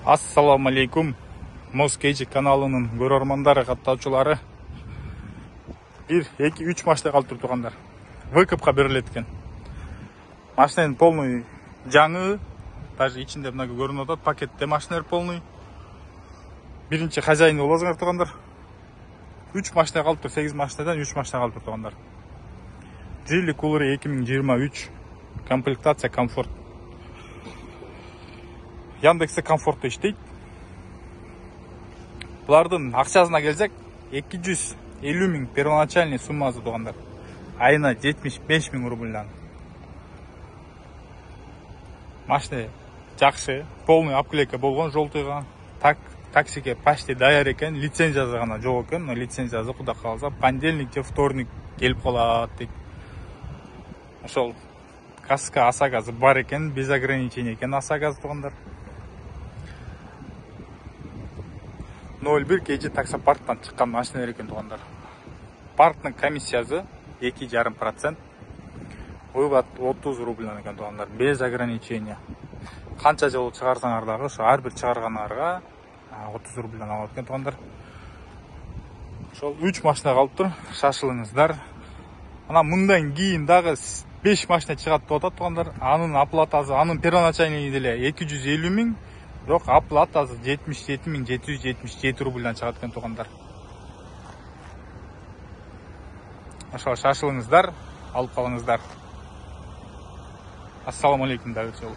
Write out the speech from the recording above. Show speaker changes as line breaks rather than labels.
Ассаламу алейкум. Москейчи каналынын көрөрмандары, каттаучулары. 1-2-3 машина калып тургандар. ВКПка берилет экен. Машинанын полный жаңы, даже ичинде мына көрүнүп атат, пакетте машиналар полный. Биринчи хозяин болосуңар тургандар. 3 машина калып тур, 8 машинадан 3 машина калып тургандар. Geely Cooler 2023. Комплектация комфорт. Яндексте комфортто иштейт. Булардын акчасына келсек, 250 миң первоначальный суммасы тургандар. Айына 75 миң рубльдан. Машина жакшы, полный обклейка болгон, жолтойгон. Таксиге почти даяр экен, лицензиясы гана жок экен. Лицензиясы куда калса понедельник же вторник келип калат дейт. Ошол каска аса газы бар экен, без ограничений экен аса газы тургандар. 01 кежи таксопарктан чыккан машиналар экен тургандар. Парктын комиссиясы 2,5%. Вывод 30 рубльдан экен тургандар, без ограничения. Канча жолу чыгарсаңар дагы, ошо ар бир чыгаргандарга 30 рубльдан алат экен тургандар. Ошол 3 машина калып тур, шашылыңыздар. Ана мындан кийин дагы 5 машина чыгат деп атат тургандар. Анын оплатасы, анын первоначальный деле 250 миң, бирок оплатасы 77.777 рубльдан чыгат экен тургандар. Ошо шашылыңыздар, алып калыңыздар. Ассаламу алейкум дагы жолу.